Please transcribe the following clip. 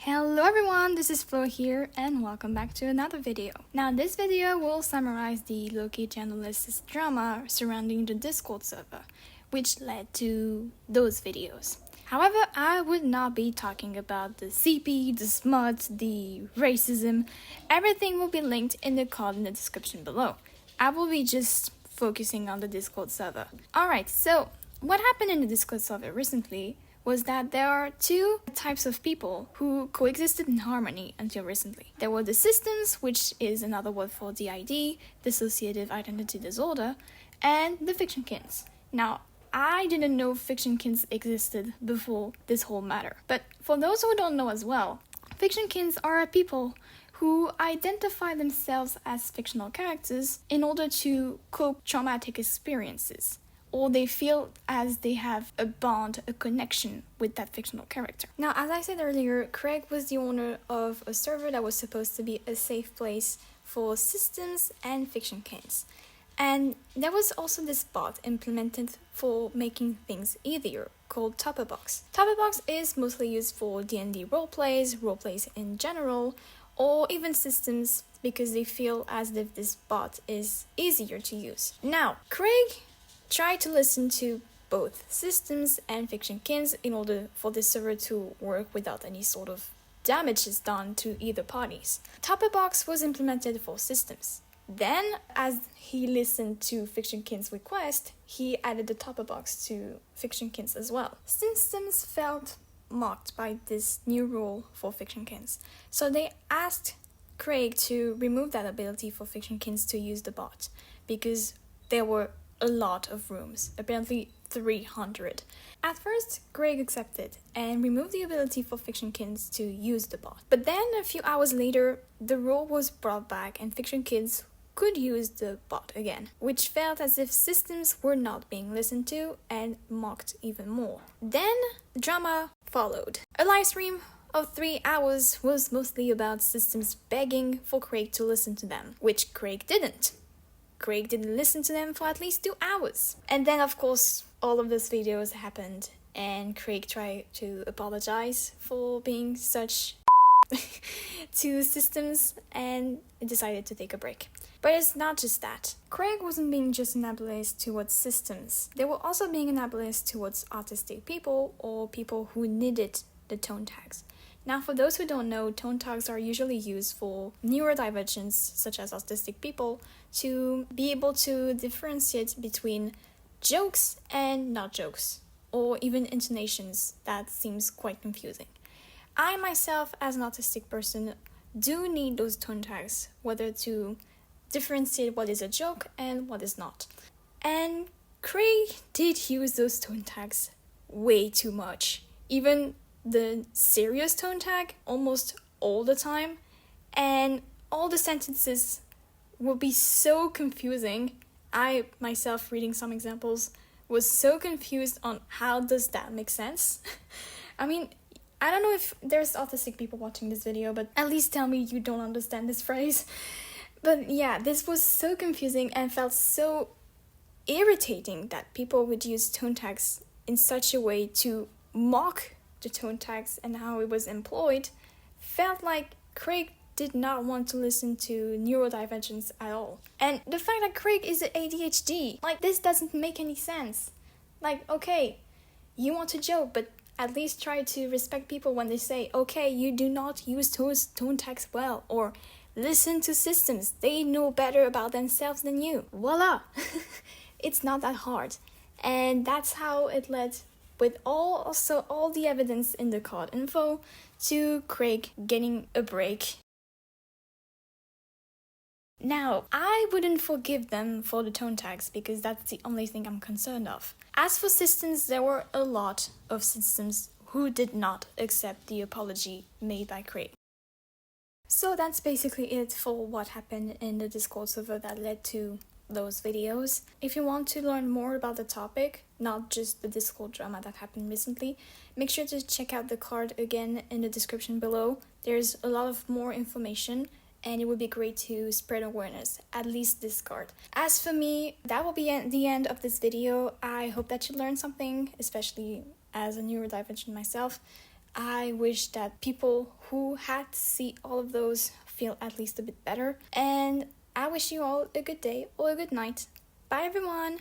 Hello everyone, this is Flo here and welcome back to another video. Now this video will summarize the Loki journalist's drama surrounding the Discord server, which led to those videos. However, I would not be talking about the CP, the smut, the racism. Everything will be linked in the card in the description below. I will be just focusing on the Discord server. Alright, so what happened in the Discord server recently was that there are two types of people who coexisted in harmony until recently. There were the systems, which is another word for DID, dissociative identity disorder, and the fictionkins. Now, I didn't know fictionkins existed before this whole matter. But for those who don't know as well, fictionkins are people who identify themselves as fictional characters in order to cope traumatic experiences, or they feel as they have a bond, a connection with that fictional character. Now, as I said earlier, Craig was the owner of a server that was supposed to be a safe place for systems and fictionkins. And there was also this bot implemented for making things easier, called Topperbox. Topperbox is mostly used for D&D roleplays in general, or even systems because they feel as if this bot is easier to use. Now, Craig tried to listen to both systems and fictionkins in order for this server to work without any sort of damages done to either parties. Topperbox was implemented for systems. Then, as he listened to fictionkins' request, he added the Topperbox to fictionkins as well. Systems felt mocked by this new rule for fictionkins, so they asked Craig to remove that ability for fictionkins to use the bot, because there were a lot of rooms, apparently 300. At first, Craig accepted and removed the ability for fictionkins to use the bot. But then, a few hours later, the rule was brought back and fictionkins could use the bot again, which felt as if systems were not being listened to and mocked even more. Then, drama followed. A live stream of 3 hours was mostly about systems begging for Craig to listen to them, which Craig didn't. Craig didn't listen to them for at least 2 hours. And then, of course, all of those videos happened, and Craig tried to apologize for being such to systems and decided to take a break. But it's not just that. Craig wasn't being just an ableist towards systems. They were also being an ableist towards autistic people or people who needed the tone tags. Now, for those who don't know, tone tags are usually used for neurodivergents, such as autistic people, to be able to differentiate between jokes and not jokes, or even intonations. That seems quite confusing. I myself, as an autistic person, do need those tone tags, whether to differentiate what is a joke and what is not. And Craig did use those tone tags way too much. Even the serious tone tag almost all the time, and all the sentences would be so confusing. I myself, reading some examples, was so confused on how does that make sense. I mean, I don't know if there's autistic people watching this video, but at least tell me you don't understand this phrase. But yeah, this was so confusing and felt so irritating that people would use tone tags in such a way to mock the tone tags and how it was employed. Felt like Craig did not want to listen to neurodivergents at all. And the fact that Craig is an ADHD, like, this doesn't make any sense. Like, okay, you want to joke, but at least try to respect people when they say, okay, you do not use those tone tags well, or listen to systems, they know better about themselves than you. Voila! It's not that hard. And that's how it led, with all the evidence in the card info, to Craig getting a break. Now, I wouldn't forgive them for the tone tags because that's the only thing I'm concerned of. As for systems, there were a lot of systems who did not accept the apology made by Craig. So that's basically it for what happened in the Discord server that led to those videos. If you want to learn more about the topic, not just the Discord drama that happened recently, make sure to check out the card again in the description below. There's a lot of more information, and it would be great to spread awareness, at least this card. As for me, that will be the end of this video. I hope that you learned something, especially as a neurodivergent myself. I wish that people who had to see all of those feel at least a bit better. And I wish you all a good day or a good night. Bye everyone!